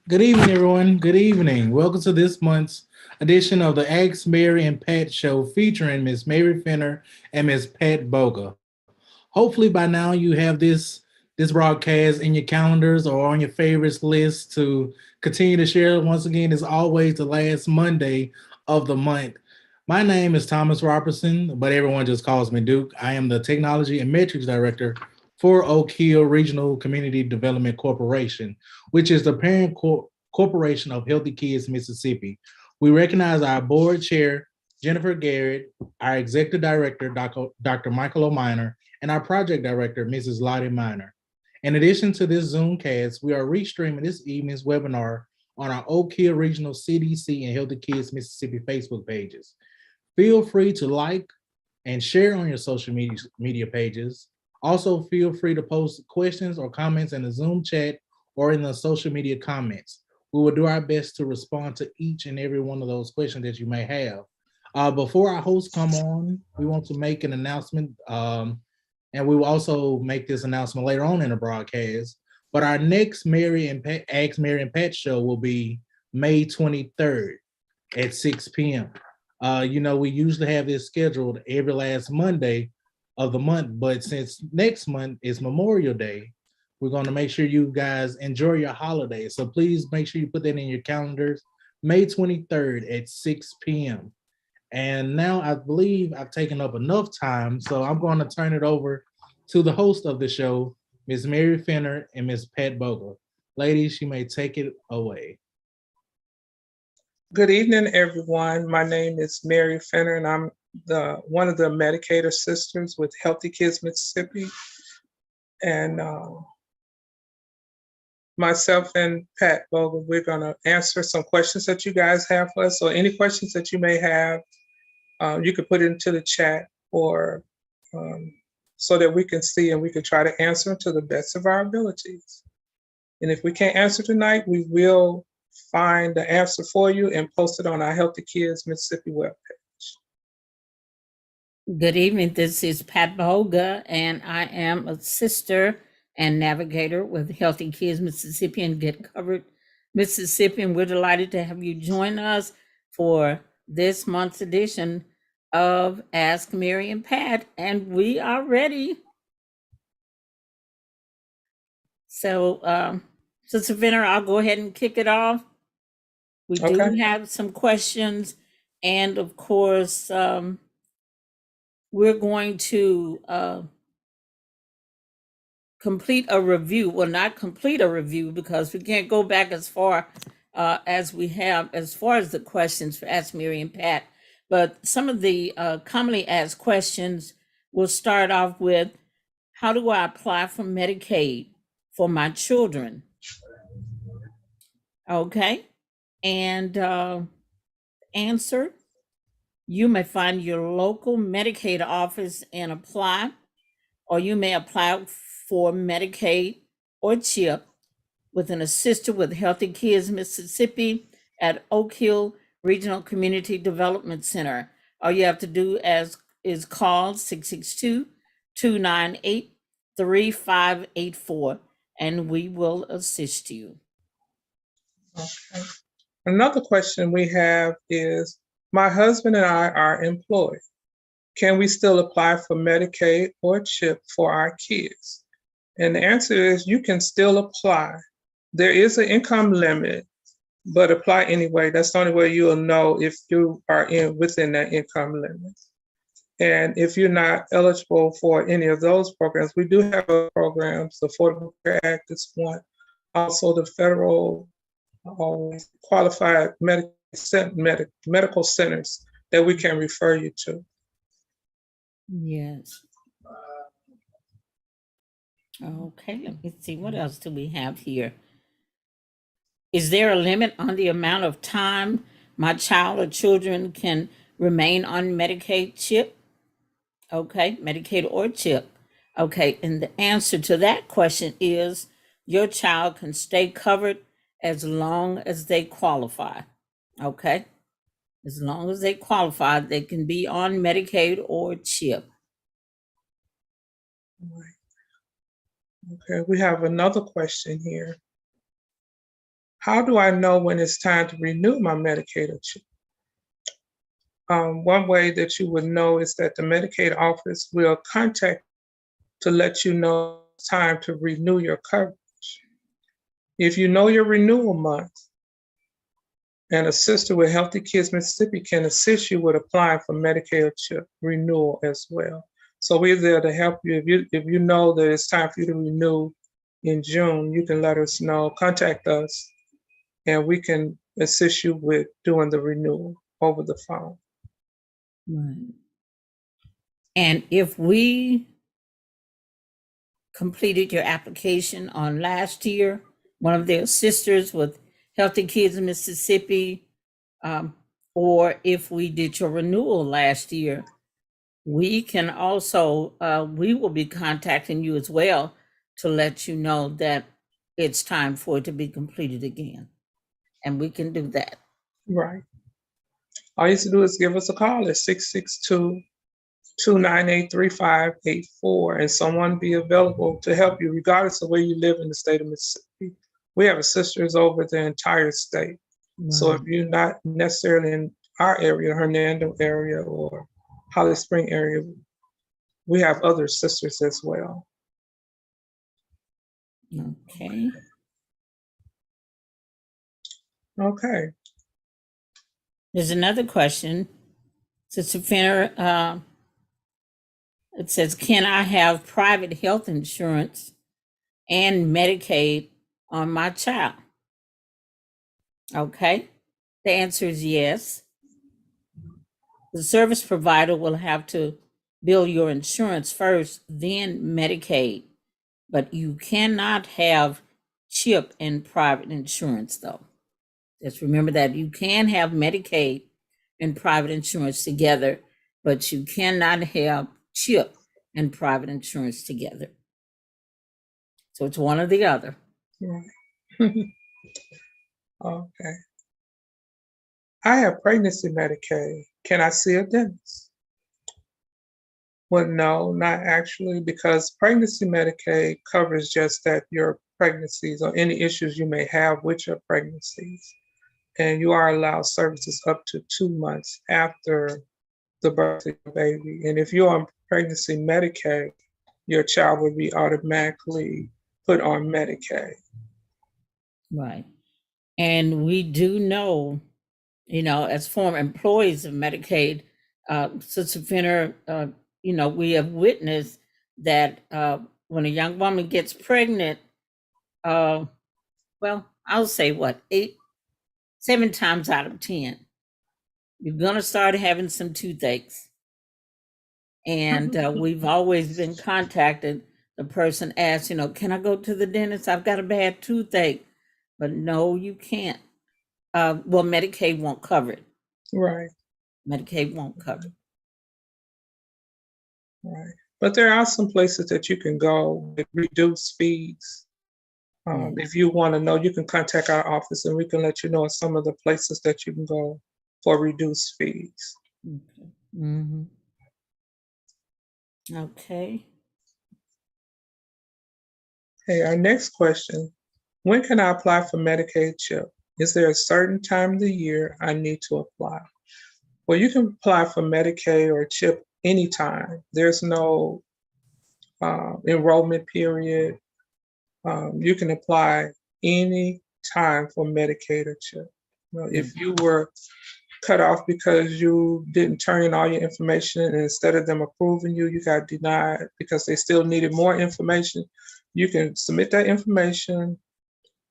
Good evening, everyone. Good evening. Welcome to this month's edition of the Ask Mary and Pat show featuring Miss Mary Fenner and Miss Pat Boga. Hopefully by now you have this broadcast in your calendars or on your favorites list to continue to share. Once again, it's always the last Monday of the month. My name is Thomas Robertson, but everyone just calls me Duke. I am the Technology and Metrics Director for Oak Hill Regional Community Development Corporation, which is the parent corporation of Healthy Kids Mississippi. We recognize our board chair, Jennifer Garrett, our executive director, Dr. Michael O'Miner, and our project director, Mrs. Lottie Miner. In addition to this Zoom cast, we are restreaming this evening's webinar on our Oak Hill Regional CDC and Healthy Kids Mississippi Facebook pages. Feel free to like and share on your social media pages. Also, feel free to post questions or comments in the Zoom chat or in the social media comments. We will do our best to respond to each and every one of those questions that you may have. Before our hosts come on, we want to make an announcement, and we will also make this announcement later on in the broadcast. But our next Ask Mary and Pat show will be May 23rd at 6 p.m. We usually have this scheduled every last Monday of the month, but since next month is Memorial Day, we're going to make sure you guys enjoy your holiday. So please make sure you put that in your calendars, May 23rd at 6 p.m. And now I believe I've taken up enough time, so I'm going to turn it over to the host of the show, Ms. Mary Fenner and Ms. Pat Boga. Ladies, you may take it away. Good evening, everyone. My name is Mary Fenner, and I'm one of the Medicaid assistants with Healthy Kids Mississippi. And myself and Pat Boga, we're going to answer some questions that you guys have for us. So any questions that you may have, you can put it into the chat or so that we can see and we can try to answer to the best of our abilities. And if we can't answer tonight, we will find the answer for you and post it on our Healthy Kids Mississippi webpage. Good evening. This is Pat Boga, and I am a sister and navigator with Healthy Kids Mississippi and Get Covered Mississippi. And we're delighted to have you join us for this month's edition of Ask Mary and Pat, and we are ready. So, Sister Fenner, I'll go ahead and kick it off. We do have some questions, and of course, we're going to complete a review. Well, not complete a review because we can't go back as far as we have as far as the questions for Ask Mary and Pat. But some of the commonly asked questions will start off with, how do I apply for Medicaid for my children? Okay. And answer, you may find your local Medicaid office and apply, or you may apply for Medicaid or CHIP with an assistant with Healthy Kids Mississippi at Oak Hill Regional Community Development Center. All you have to do is call 662-298-3584, and we will assist you. Okay. Another question we have is, my husband and I are employed. Can we still apply for Medicaid or CHIP for our kids? And the answer is, you can still apply. There is an income limit, but apply anyway. That's the only way you'll know if you are within that income limit. And if you're not eligible for any of those programs, we do have programs. The Affordable Care Act is one. Also, the federal qualified medical centers that we can refer you to. Yes. Okay, let me see. What else do we have here? Is there a limit on the amount of time my child or children can remain on Medicaid chip? Okay, Medicaid or chip. Okay, and the answer to that question is your child can stay covered as long as they qualify. Okay, as long as they qualify, they can be on Medicaid or chip. Okay, we have another question here. How do I know when it's time to renew my Medicaid or CHIP? One way that you would know is that the Medicaid office will contact to let you know it's time to renew your coverage. If you know your renewal month, an assistant with Healthy Kids Mississippi can assist you with applying for Medicaid or CHIP renewal as well. So we're there to help you. If you know that it's time for you to renew in June, you can let us know, contact us, and we can assist you with doing the renewal over the phone. Right. And if we completed your application on last year, one of their sisters with Healthy Kids in Mississippi, or if we did your renewal last year, we can also, we will be contacting you as well to let you know that it's time for it to be completed again. And we can do that. Right. All you have to do is give us a call at 662-298-3584, and someone be available to help you regardless of where you live in the state of Mississippi. We have sisters over the entire state. So if you're not necessarily in our area, Hernando area or Holly Spring area, we have other sisters as well. Okay. Okay. There's another question. Sister Finner, it says, can I have private health insurance and Medicaid on my child? Okay. The answer is yes. The service provider will have to bill your insurance first, then Medicaid. But you cannot have CHIP and private insurance, though. Just remember that you can have Medicaid and private insurance together, but you cannot have CHIP and private insurance together. So it's one or the other. Right. Okay. I have pregnancy Medicaid. Can I see a dentist? Well, no, not actually, because pregnancy Medicaid covers just that your pregnancies or any issues you may have with your pregnancies. And you are allowed services up to 2 months after the birth of your baby. And if you're on pregnancy Medicaid, your child will be automatically put on Medicaid. Right. And we do know, as former employees of Medicaid, Sister Finner, we have witnessed that when a young woman gets pregnant, well, I'll say 7 times out of 10, you're going to start having some toothaches. And we've always been contacted. The person asks, can I go to the dentist? I've got a bad toothache. But no, you can't. Well, Medicaid won't cover it. Right. Medicaid won't cover it. Right. But there are some places that you can go with reduced fees. If you want to know, you can contact our office and we can let you know some of the places that you can go for reduced fees. Okay. Mm-hmm. Okay. Hey, our next question. When can I apply for Medicaid CHIP? Is there a certain time of the year I need to apply? Well, you can apply for Medicaid or CHIP anytime. There's no enrollment period. You can apply any time for Medicaid or CHIP. If you were cut off because you didn't turn in all your information and instead of them approving you, you got denied because they still needed more information, you can submit that information,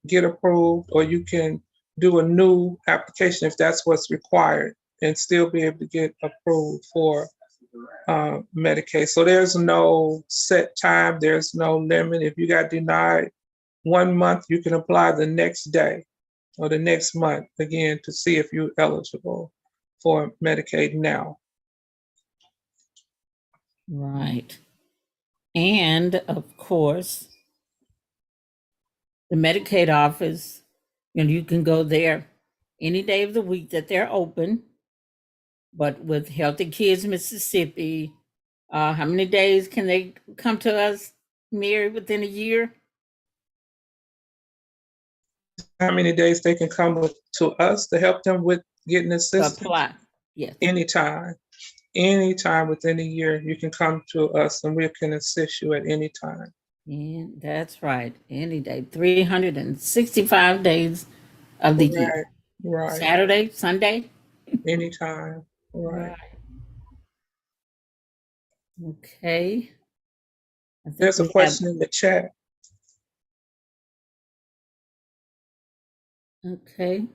get approved, or you can do a new application if that's what's required and still be able to get approved for Medicaid. So there's no set time, there's no limit. If you got denied 1 month, you can apply the next day or the next month again to see if you're eligible for Medicaid now. Right. And of course, the Medicaid office, you can go there any day of the week that they're open. But with Healthy Kids Mississippi, how many days can they come to us, Mary, within a year? How many days they can come to us to help them with getting To assistance? apply. Yes. Anytime. Anytime within a year, you can come to us and we can assist you at any time. And that's right. Any day. 365 days of the year. Right. Saturday, Sunday. Anytime. Right. Okay. I think There's a we have- question in the chat. Okay.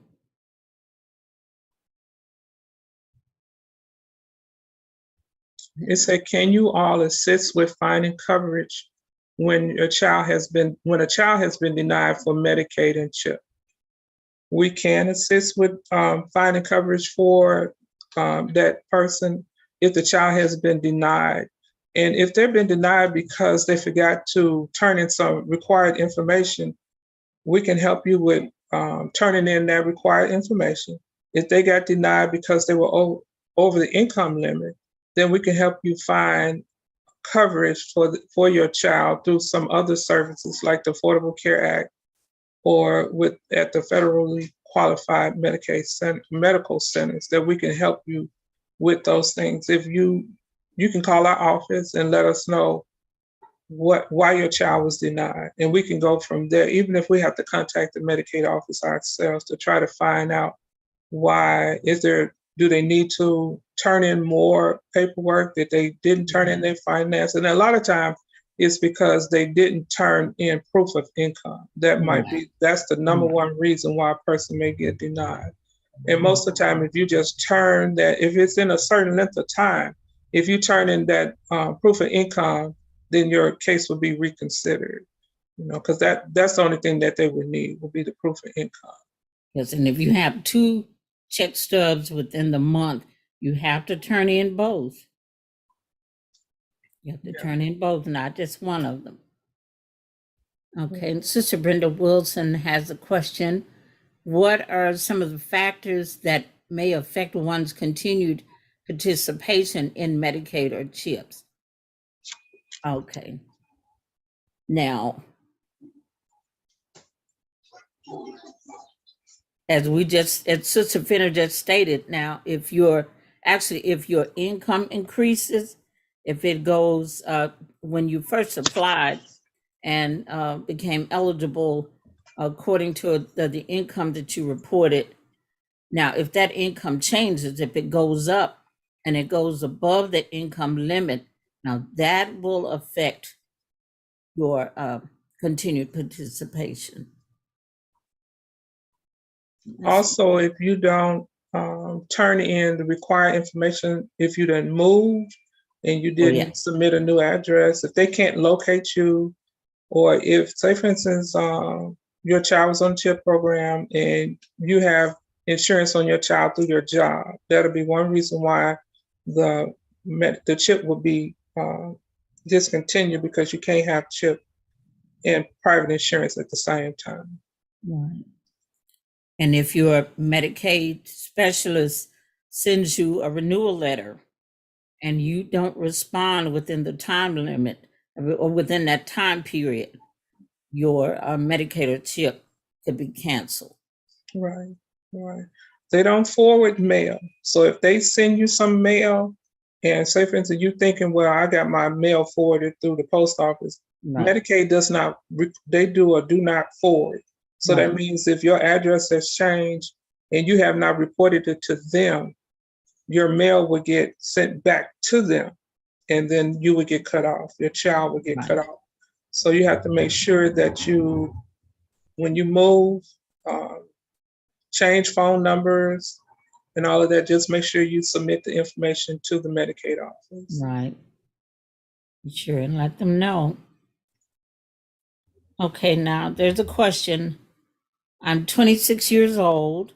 It said, can you all assist with finding coverage when a child has been denied for Medicaid and CHIP? We can assist with finding coverage for that person if the child has been denied. And if they've been denied because they forgot to turn in some required information, we can help you with turning in that required information. If they got denied because they were over the income limit, then we can help you find coverage for your child through some other services like the Affordable Care Act or at the federally qualified medical centers that we can help you with those things. If you can call our office and let us know why your child was denied, and we can go from there, even if we have to contact the Medicaid office ourselves to try to find out why. Do they need to turn in more paperwork that they didn't turn in their finance? And a lot of times it's because they didn't turn in proof of income. That's the number one reason why a person may get denied. And most of the time, if you just turn that, if it's in a certain length of time, if you turn in that proof of income, then your case will be reconsidered, because that's the only thing that they would need will be the proof of income. Yes, and if you have 2 check stubs within the month, you have to turn in both. You have to turn in both, not just one of them. Okay, and Sister Brenda Wilson has a question. What are some of the factors that may affect one's continued participation in Medicaid or CHIPS? Okay. Now, as Sister Finner just stated, now, if your income increases, if it goes, when you first applied and became eligible according to the income that you reported, now, if that income changes, if it goes up and it goes above the income limit, now that will affect your continued participation. Also, if you don't turn in the required information, if you didn't move and you didn't submit a new address, if they can't locate you, or if, say, for instance, your child was on the CHIP program and you have insurance on your child through your job, that'll be one reason why the CHIP will be discontinued, because you can't have CHIP and private insurance at the same time. Right. And if your Medicaid specialist sends you a renewal letter and you don't respond within the time limit or within that time period, your Medicaid or CHIP could be canceled. Right. They don't forward mail. So if they send you some mail, and say, for instance, you thinking, well, I got my mail forwarded through the post office. Right. Medicaid does not, they do a do not forward. So that means if your address has changed and you have not reported it to them, your mail will get sent back to them, and then you would get cut off. Your child would get cut off. So you have to make sure that when you move, change phone numbers, and all of that. Just make sure you submit the information to the Medicaid office. Right. Be sure and let them know. Okay, now there's a question. I'm 26 years old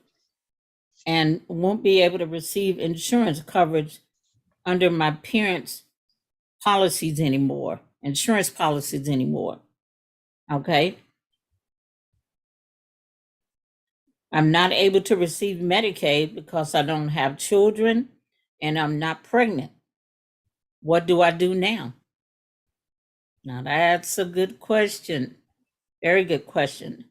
and won't be able to receive insurance coverage under my parents' policies anymore, insurance policies anymore. Okay. I'm not able to receive Medicaid because I don't have children and I'm not pregnant. What do I do now? Now, that's a good question. Very good question.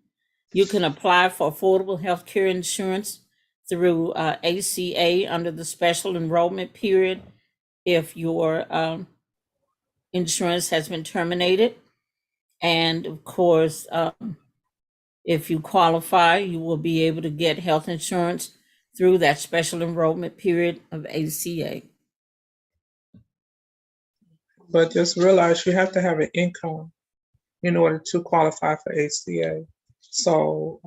You can apply for affordable health care insurance through ACA under the special enrollment period if your insurance has been terminated. And of course, if you qualify, you will be able to get health insurance through that special enrollment period of ACA. But just realize you have to have an income in order to qualify for ACA. So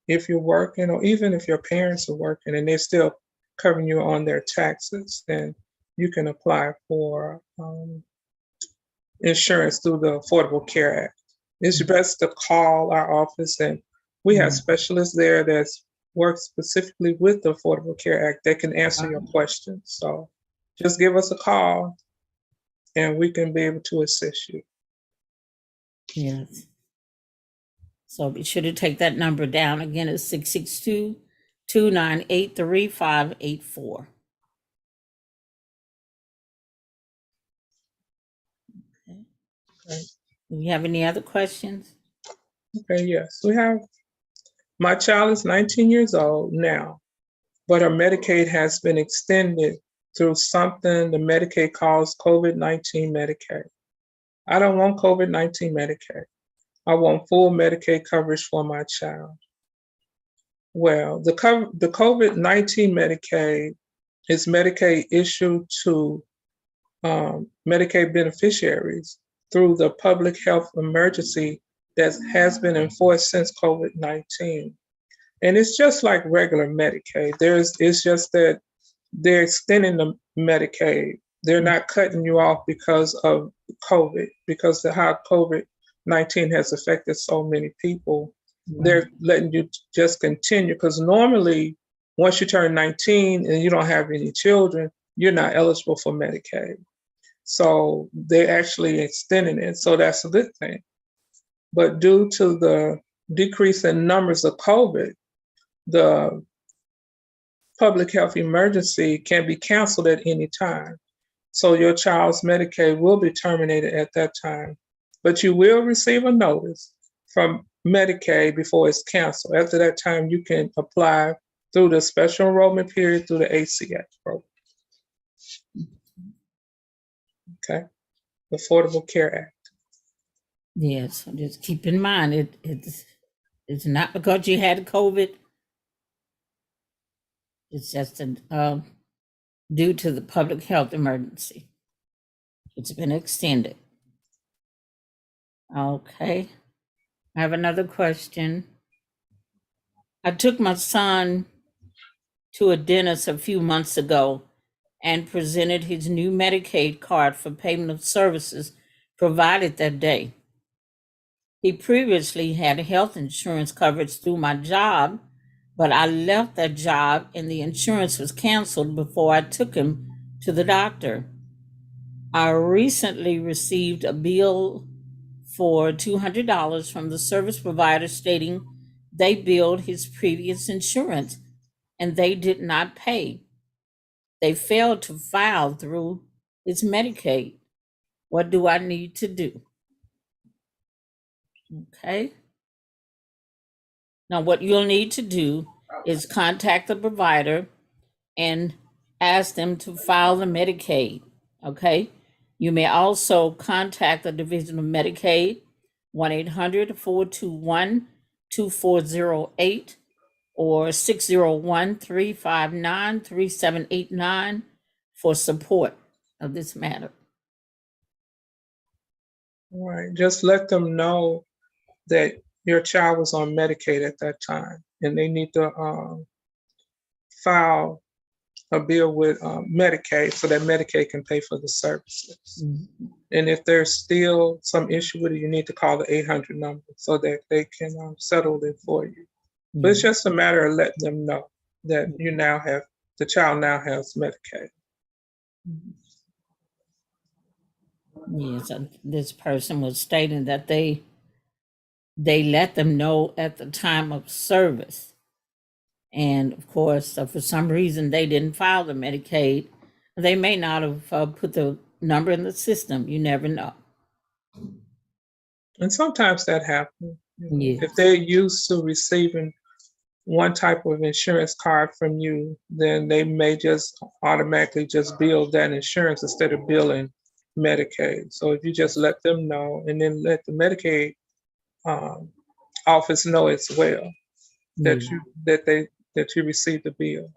if you're working, or even if your parents are working and they're still covering you on their taxes, then you can apply for insurance through the Affordable Care Act. It's best to call our office, and we have specialists there that work specifically with the Affordable Care Act that can answer your questions. So just give us a call and we can be able to assist you. Yes. So be sure to take that number down. Again, it's 662-298-3584. Okay. Okay. Do you have any other questions? Okay, yes. We have, my child is 19 years old now, but her Medicaid has been extended through something the Medicaid calls COVID-19 Medicaid. I don't want COVID-19 Medicaid. I want full Medicaid coverage for my child. Well, the COVID-19 Medicaid is Medicaid issued to Medicaid beneficiaries through the public health emergency that has been enforced since COVID-19. And it's just like regular Medicaid. It's just that they're extending the Medicaid. They're not cutting you off because of COVID, because of how COVID-19 has affected so many people. They're letting you just continue, because normally once you turn 19 and you don't have any children, you're not eligible for Medicaid. So they're actually extending it. So that's a good thing. But due to the decrease in numbers of COVID, the public health emergency can be canceled at any time. So your child's Medicaid will be terminated at that time. But you will receive a notice from Medicaid before it's canceled. After that time, you can apply through the special enrollment period through the ACA program. Okay, Affordable Care Act. Yes, just keep in mind it's not because you had COVID. It's just due to the public health emergency. It's been extended. Okay. I have another question. I took my son to a dentist a few months ago and presented his new Medicaid card for payment of services provided that day. He previously had health insurance coverage through my job, but I left that job and the insurance was canceled before I took him to the doctor. I recently received a bill for $200 from the service provider stating they billed his previous insurance and they did not pay. They failed to file through his Medicaid. What do I need to do? Okay. Now, what you'll need to do is contact the provider and ask them to file the Medicaid. Okay. You may also contact the Division of Medicaid, 1-800-421-2408 or 601-359-3789 for support of this matter. All right, just let them know that your child was on Medicaid at that time and they need to file a bill with Medicaid so that Medicaid can pay for the services. Mhm. And if there's still some issue with it, you need to call the 800 number so that they can settle it for you. But it's Yeah. just a matter of letting them know that the child now has Medicaid. Yes, this person was stating that they let them know at the time of service. And of course, for some reason, they didn't file the Medicaid. They may not have put the number in the system. You never know. And sometimes that happens. Yes. If they're used to receiving one type of insurance card from you, then they may just automatically just bill that insurance instead of billing Medicaid. So if you just let them know and then let the Medicaid um, office know as well that Yeah. you received the bill.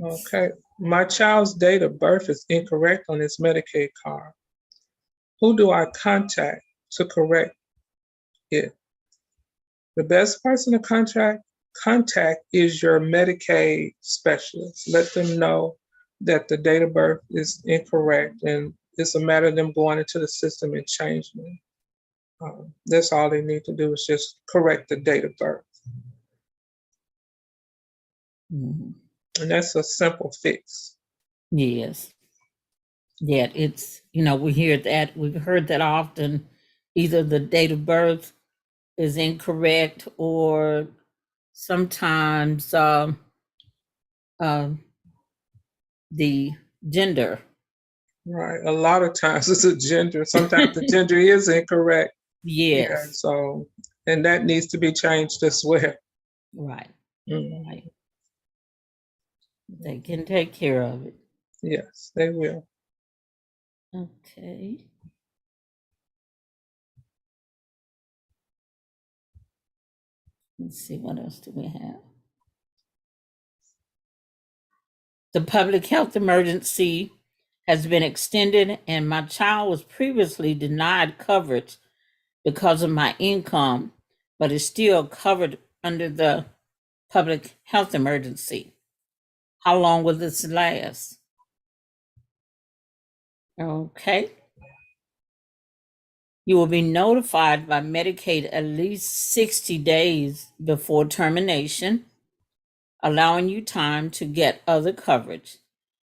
Okay. My child's date of birth is incorrect on his Medicaid card. Who do I contact to correct it? The best person to contact is your Medicaid specialist. Let them know that the date of birth is incorrect and it's a matter of them going into the system and changing it. That's all they need to do is just correct the date of birth. Mhm. And that's a simple fix. Yes. Yeah, it's, we hear that, we've heard that often. Either the date of birth is incorrect or sometimes the gender. Right. A lot of times it's a gender. Sometimes the gender is incorrect. Yeah. Yes. So, and that needs to be changed as well. Right. Mm. Right. They can take care of it. Yes, they will. Okay. Let's see, what else do we have? The public health emergency has been extended, and my child was previously denied coverage because of my income, but is still covered under the public health emergency. How long will this last? Okay. You will be notified by Medicaid at least 60 days before termination, allowing you time to get other coverage.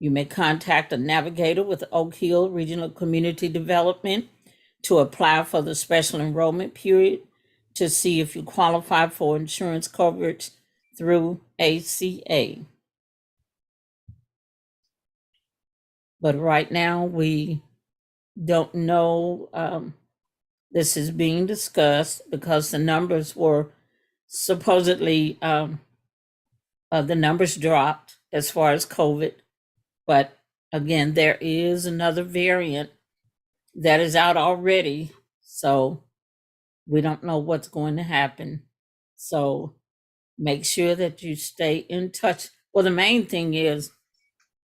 You may contact a navigator with Oak Hill Regional Community Development to apply for the special enrollment period to see if you qualify for insurance coverage through ACA. But right now, we don't know. This is being discussed because the numbers were supposedly, the numbers dropped as far as COVID. But again, there is another variant that is out already. So we don't know what's going to happen. So make sure that you stay in touch. Well, the main thing is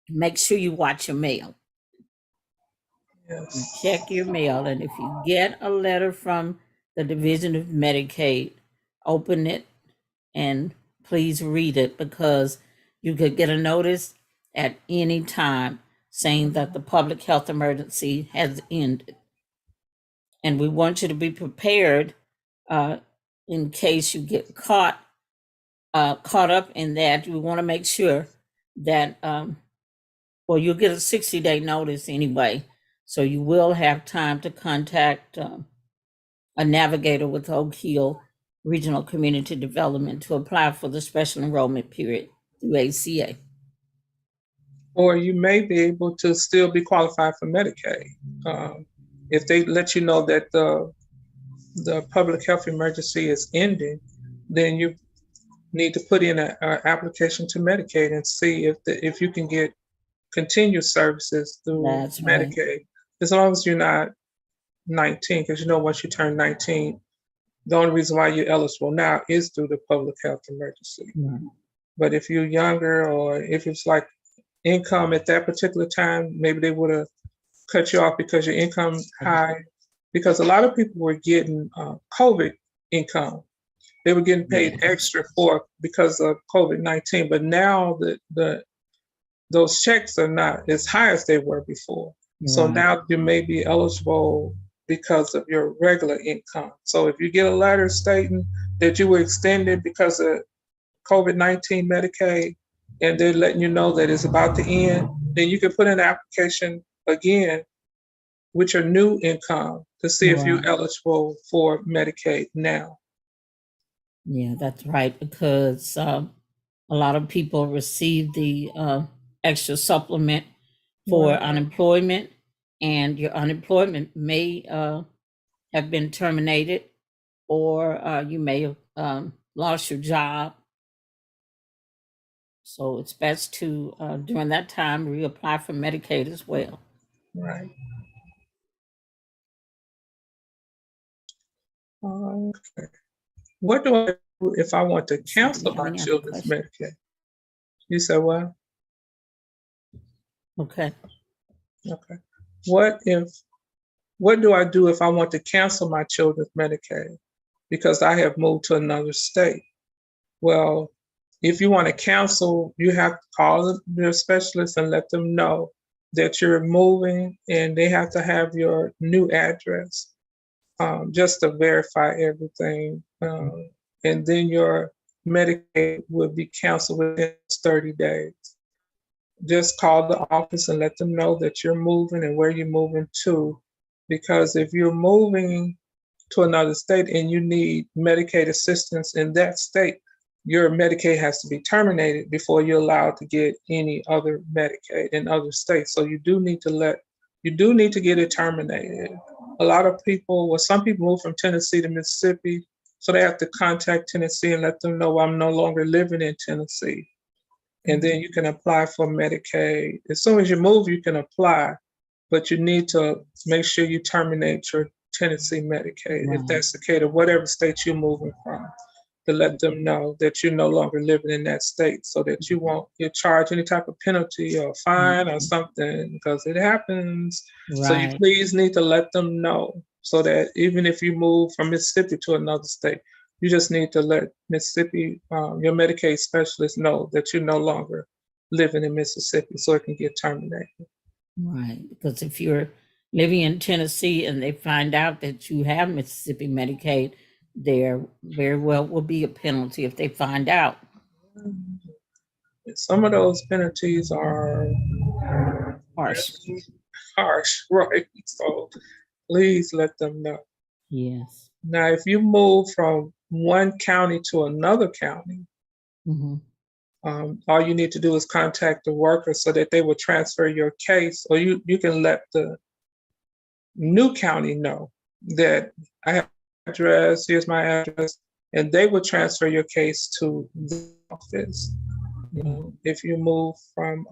make sure you watch your mail. Yes. Check your mail. And if you get a letter from the Division of Medicaid, open it and please read it, because you could get a notice at any time saying that the public health emergency has ended. And we want you to be prepared in case you get caught up in that. We want to make sure that, well, you'll get a 60-day notice anyway. So you will have time to contact a navigator with Oak Hill Regional Community Development to apply for the special enrollment period through ACA. Or you may be able to still be qualified for Medicaid. If they let you know that the public health emergency is ending, then you need to put in an application to Medicaid and see if you can get continued services through That's right. Medicaid, as long as you're not 19, because once you turn 19, the only reason why you're eligible now is through the public health emergency. Right. But if you're younger, or if it's like income at that particular time, maybe they would have cut you off because your income high. Because a lot of people were getting COVID income, They were getting paid Yeah. extra for because of COVID-19, but now those checks are not as high as they were before. So Right. now you may be eligible because of your regular income. So if you get a letter stating that you were extended because of COVID-19 Medicaid, and they're letting you know that it's about to end, then you can put in an application again with your new income to see if you're Right. eligible for Medicaid now. Yeah, that's right. Because a lot of people receive the extra supplement for Right, unemployment, and your unemployment may have been terminated, or you may have lost your job. So it's best to, during that time, reapply for Medicaid as well. right. Okay. What do I do if I want to So, do we cancel have my any other children's questions? Medicaid? You said what? Okay. Okay. What if what do I do if I want to cancel my children's Medicaid because I have moved to another state? Well, if you want to cancel, you have to call your specialist and let them know that you're moving, and they have to have your new address just to verify everything. And then your Medicaid will be canceled within 30 days. Just call the office and let them know that you're moving and where you're moving to. Because if you're moving to another state and you need Medicaid assistance in that state, your Medicaid has to be terminated before you're allowed to get any other Medicaid in other states. So you do need to get it terminated. A lot of people, well, some people move from Tennessee to Mississippi, so they have to contact Tennessee and let them know I'm no longer living in Tennessee. And then you can apply for Medicaid. As soon as you move, you can apply, but you need to make sure you terminate your Tennessee Medicaid, if Right. that's the case, or whatever state you're moving from, to let them know that you're no longer living in that state so that you won't get charged any type of penalty or fine or something, because it happens. So you Right. please need to let them know so that even if you move from Mississippi to another state, you just need to let Mississippi, your Medicaid specialist know that you're no longer living in Mississippi so it can get terminated. Right. Because if you're living in Tennessee and they find out that you have Mississippi Medicaid, there very well will be a penalty if they find out. Some of those penalties are Harsh. harsh, right? So please let them know. Yes. Now, if you move from one county to another county, Hmm. all you need to do is contact the worker so that they will transfer your case, or you can let the new county know that I have address, here's my address, and they will transfer your case to the office. If you move from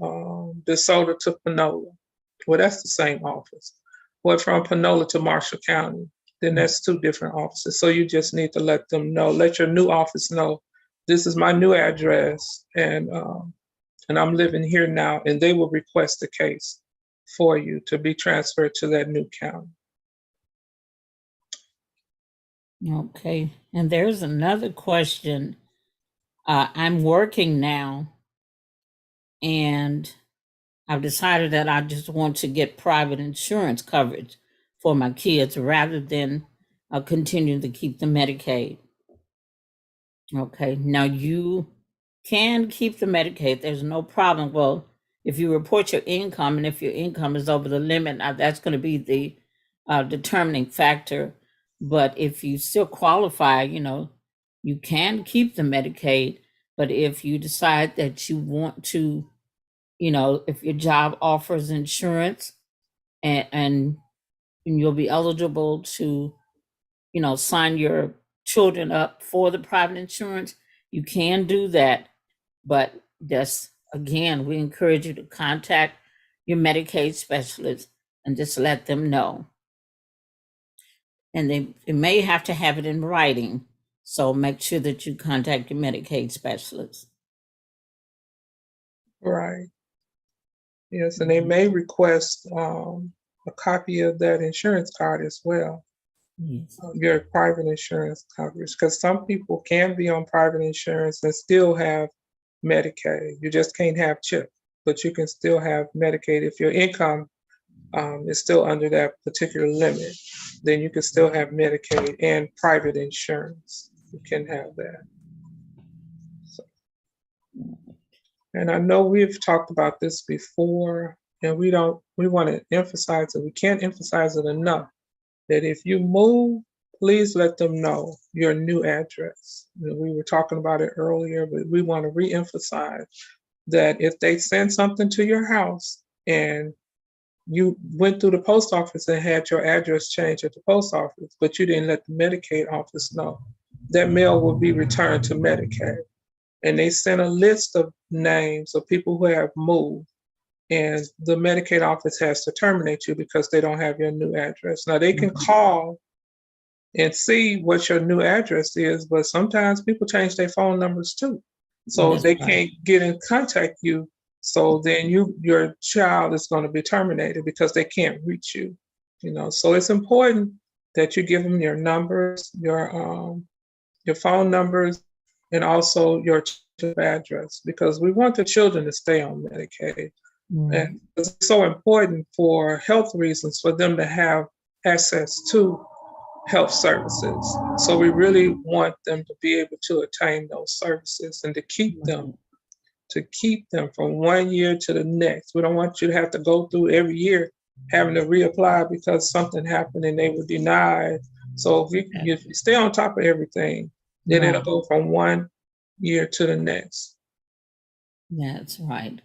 DeSoto to Panola, well, that's the same office. But from Panola to Marshall County, then that's two different offices. So you just need to let them know, let your new office know, this is my new address, and I'm living here now, and they will request a case for you to be transferred to that new county. Okay. And there's another question. I'm working now, and I've decided that I just want to get private insurance coverage for my kids rather than continue to keep the Medicaid. Okay. Now you can keep the Medicaid. There's no problem. Well, if you report your income, and if your income is over the limit, now that's going to be the determining factor. But if you still qualify, you can keep the Medicaid. But if you decide that you want to, if your job offers insurance, and you'll be eligible to, sign your children up for the private insurance, you can do that. But just again, we encourage you to contact your Medicaid specialist and just let them know. And they may have to have it in writing. So make sure that you contact your Medicaid specialist. Right. Yes, and they may request a copy of that insurance card as well. Yes. your private insurance coverage, because some people can be on private insurance and still have Medicaid. You just can't have CHIP, but you can still have Medicaid if your income is still under that particular limit. Then you can still have Medicaid and private insurance. You can have that. So, and I know we've talked about this before, and we want to emphasize it. We can't emphasize it enough that if you move, please let them know your new address. We were talking about it earlier, but we want to reemphasize that if they send something to your house and you went through the post office and had your address changed at the post office, but you didn't let the Medicaid office know, that mail will be returned to Medicaid. And they sent a list of names of people who have moved, and the Medicaid office has to terminate you because they don't have your new address. Now they can call and see what your new address is, but sometimes people change their phone numbers too. So That's they right. can't get in contact you. So then your child is going to be terminated because they can't reach you. So it's important that you give them your numbers, your phone numbers, and also your address, because we want the children to stay on Medicaid. Right. And it's so important for health reasons for them to have access to health services. So we really want them to be able to attain those services and to keep them from 1 year to the next. We don't want you to have to go through every year having to reapply because something happened and they were denied. So if you stay on top of everything, then it'll Right. go from 1 year to the next. That's right.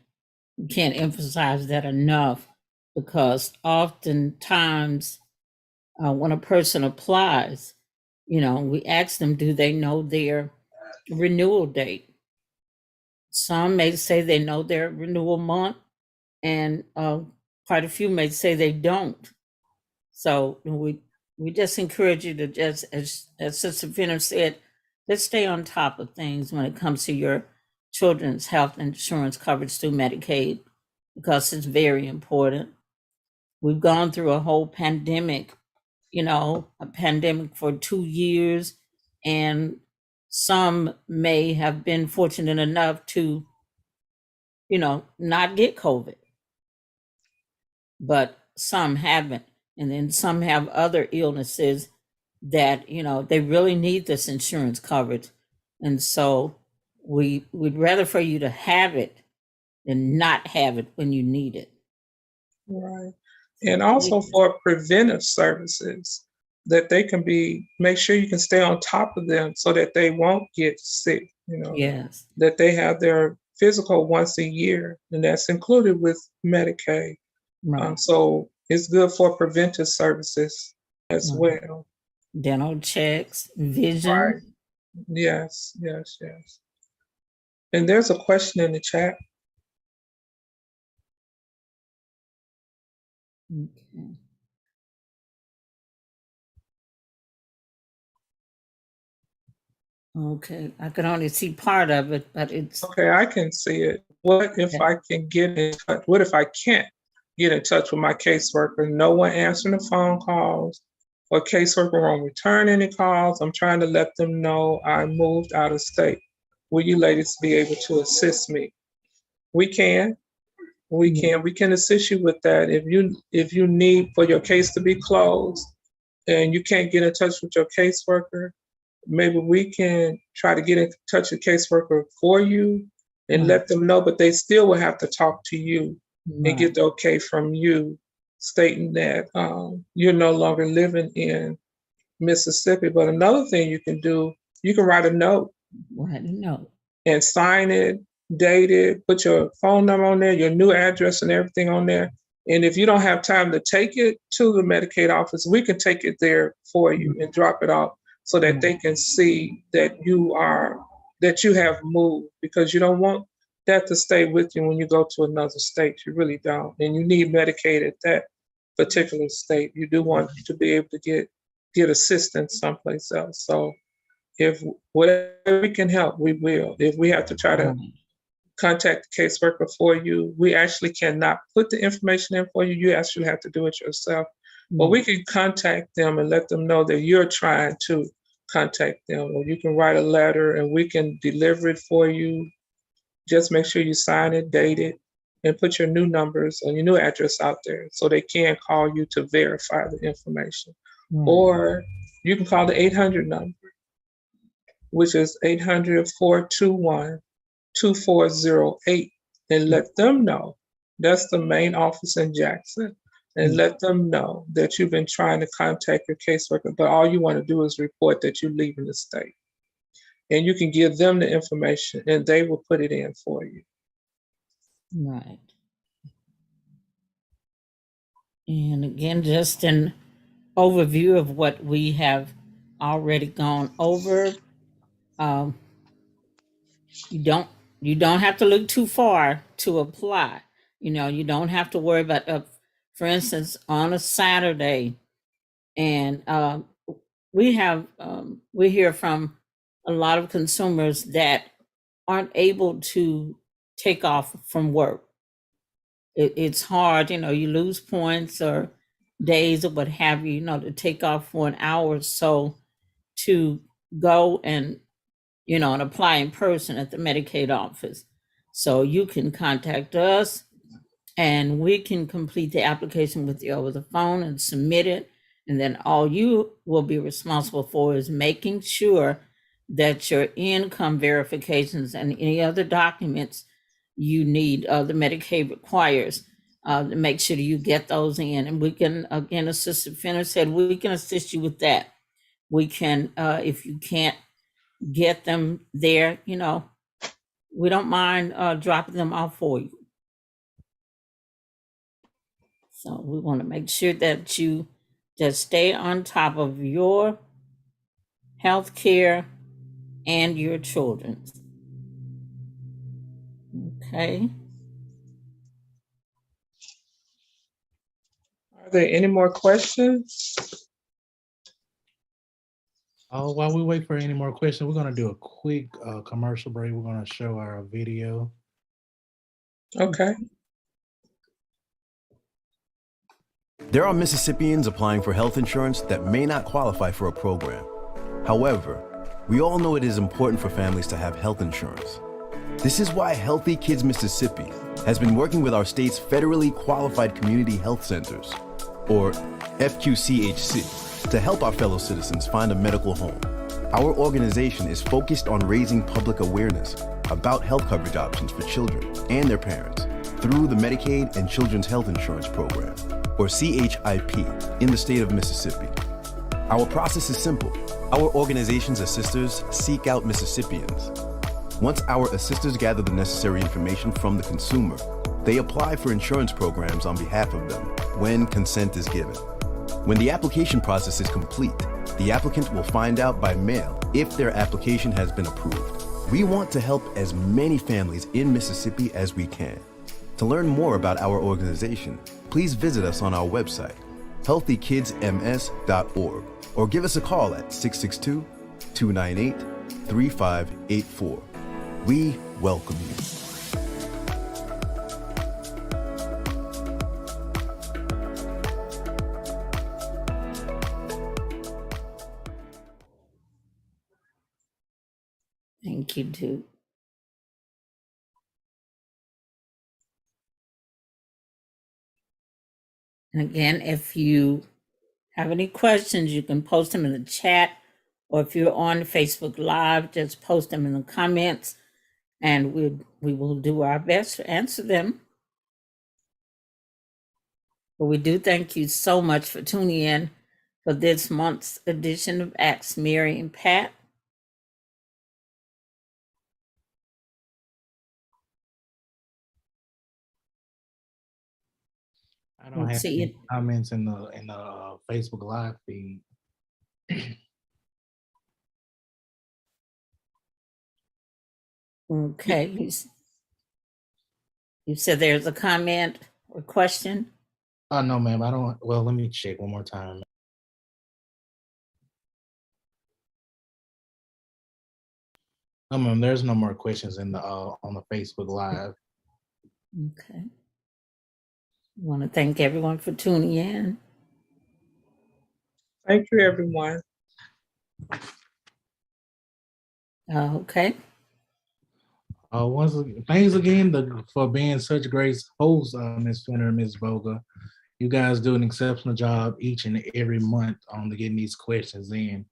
You can't emphasize that enough, because oftentimes when a person applies, we ask them, do they know their renewal date? Some may say they know their renewal month, and quite a few may say they don't. So we just encourage you to just, as Sister Finner said, let's stay on top of things when it comes to your children's health insurance coverage through Medicaid, because it's very important. We've gone through a whole pandemic, a pandemic for 2 years, and some may have been fortunate enough to, not get COVID, but some haven't. And then some have other illnesses that, they really need this insurance coverage. And so we'd rather for you to have it than not have it when you need it. Right. And also for preventive services, that they can make sure you can stay on top of them so that they won't get sick, Yes. that they have their physical once a year, and that's included with Medicaid. Right. So it's good for preventive services as Right. well. Dental checks, Right. vision. Yes. And there's a question in the chat. Okay. Okay, I can only see part of it, but it's Okay, I can see it. What if yeah. I can get in touch? What if I can't get in touch with my caseworker? No one answering the phone calls, or caseworker won't return any calls. I'm trying to let them know I moved out of state. Will you ladies be able to assist me? We can. We can assist you with that. If you need for your case to be closed and you can't get in touch with your caseworker, maybe we can try to get in touch with the caseworker for you and Right. let them know, but they still will have to talk to you and Right. get the okay from you, stating that you're no longer living in Mississippi. But another thing you can do, you can write a note Right. No. and sign it, date it, put your phone number on there, your new address and everything on there. And if you don't have time to take it to the Medicaid office, we can take it there for you and drop it off so that they can see that you have moved, because you don't want that to stay with you when you go to another state. You really don't. And you need Medicaid at that particular state. You do want to be able to get assistance someplace else. So if whatever we can help, we will. If we have to try to Right. contact the caseworker for you, we actually cannot put the information in for you. You actually have to do it yourself. But we can contact them and let them know that you're trying to contact them, or you can write a letter and we can deliver it for you. Just make sure you sign it, date it, and put your new numbers and your new address out there so they can call you to verify the information. Right. Or you can call the 800 number, which is 800-421-2408, and let them know. That's the main office in Jackson. And let them know that you've been trying to contact your caseworker, but all you want to do is report that you're leaving the state. And you can give them the information and they will put it in for you. Right. And again, just an overview of what we have already gone over. You don't have to look too far to apply. You don't have to worry about, for instance, on a Saturday, and we hear from a lot of consumers that aren't able to take off from work. It's hard, you lose points or days or what have you, to take off for an hour or so to go and apply in person at the Medicaid office. So you can contact us and we can complete the application with you over the phone and submit it. And then all you will be responsible for is making sure that your income verifications and any other documents you need, the Medicaid requires, to make sure that you get those in. And we can, again, Assistant Finner said, we can assist you with that. We can, if you can't get them there, we don't mind dropping them off for you. So we want to make sure that you just stay on top of your health care and your children's. Okay. Are there any more questions? While we wait for any more questions, we're going to do a quick commercial break. We're going to show our video. Okay. There are Mississippians applying for health insurance that may not qualify for a program. However, we all know it is important for families to have health insurance. This is why Healthy Kids Mississippi has been working with our state's federally qualified community health centers, or FQCHC, to help our fellow citizens find a medical home. Our organization is focused on raising public awareness about health coverage options for children and their parents through the Medicaid and Children's Health Insurance Program, or CHIP, in the state of Mississippi. Our process is simple. Our organization's assisters seek out Mississippians. Once our assisters gather the necessary information from the consumer, they apply for insurance programs on behalf of them when consent is given. When the application process is complete, the applicant will find out by mail if their application has been approved. We want to help as many families in Mississippi as we can. To learn more about our organization, please visit us on our website, healthykidsms.org, or give us a call at 662-298-3584. We welcome you. Thank you, Duke. And again, if you have any questions, you can post them in the chat, or if you're on Facebook Live, just post them in the comments, and we will do our best to answer them. But we do thank you so much for tuning in for this month's edition of Ask Mary and Pat. I don't have any comments in the Facebook Live feed. Okay. You said there's a comment or question? No, ma'am. I don't. Well, let me check one more time. No, ma'am. There's no more questions in the on the Facebook Live. Okay. I want to thank everyone for tuning in. Thank you, everyone. Okay. Thanks again for being such great hosts, Ms. Fenner and Ms. Boga. You guys do an exceptional job each and every month on getting these questions in.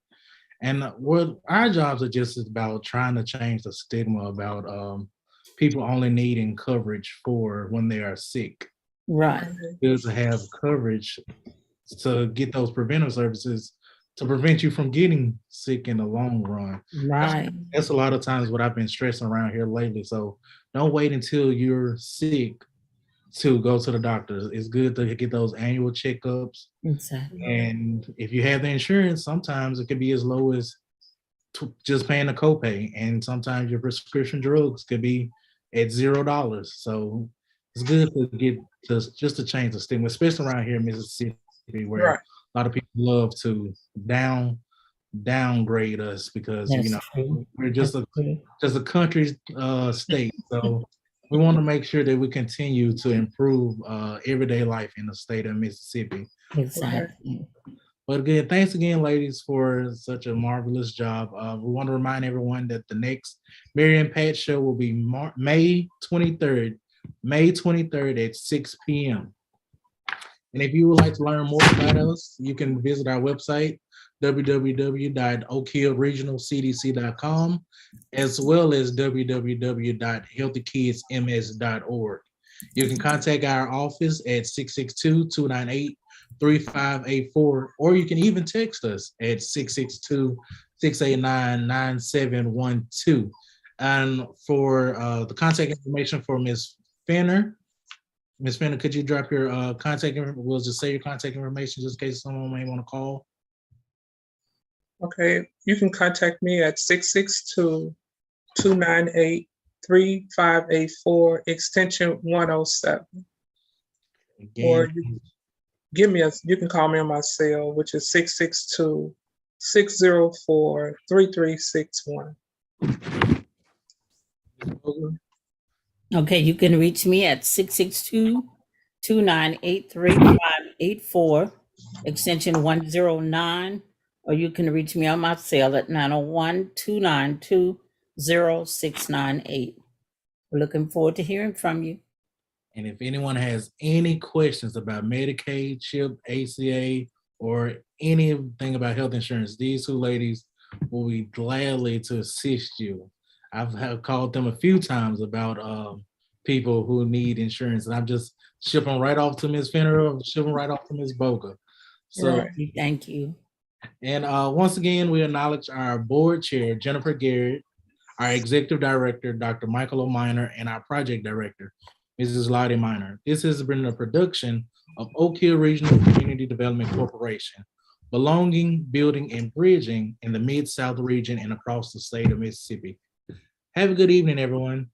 And what our jobs are just about trying to change the stigma about people only needing coverage for when they are sick. Right. Good to have coverage to get those preventive services to prevent you from getting sick in the long run. Right. That's a lot of times what I've been stressing around here lately. So don't wait until you're sick to go to the doctor. It's good to get those annual checkups. Exactly. And if you have the insurance, sometimes it could be as low as just paying a copay. And sometimes your prescription drugs could be at $0. So it's good to get just to change the stigma, especially around here in Mississippi, where Right. a lot of people love to downgrade us because That's true. we're That's just true. a country state. So we want to make sure that we continue to improve everyday life in the state of Mississippi. Exactly. But again, thanks again, ladies, for such a marvelous job. We want to remind everyone that the next Mary and Pat show will be May 23rd, at 6 p.m. And if you would like to learn more about us, you can visit our website, www.oakhillregionalcdc.com, as well as www.healthykidsms.org. You can contact our office at 662-298-3584, or you can even text us at 662-689-9712. And for the contact information for Ms. Fenner, could you drop your contact information? We'll just say your contact information just in case someone may want to call. Okay, you can contact me at 662-298-3584, extension 107. Or Again, you can call me on my cell, which is 662-604-3361. Okay, you can reach me at 662-298-3584, extension 109, or you can reach me on my cell at 901-292-0698. We're looking forward to hearing from you. and if anyone has any questions about Medicaid, CHIP, ACA, or anything about health insurance, these two ladies will be gladly to assist you. I've called them a few times about people who need insurance, and I'm just shipping right off to Ms. Fenner or shipping right off to Ms. Boga. So, Right. Thank you. and once again, we acknowledge our board chair, Jennifer Garrett, our executive director, Dr. Michael O'Miner, and our project director, Mrs. Lottie Miner. This has been a production of Oak Hill Regional Community Development Corporation, belonging, building, and bridging in the Mid-South region and across the state of Mississippi. Have a good evening, everyone.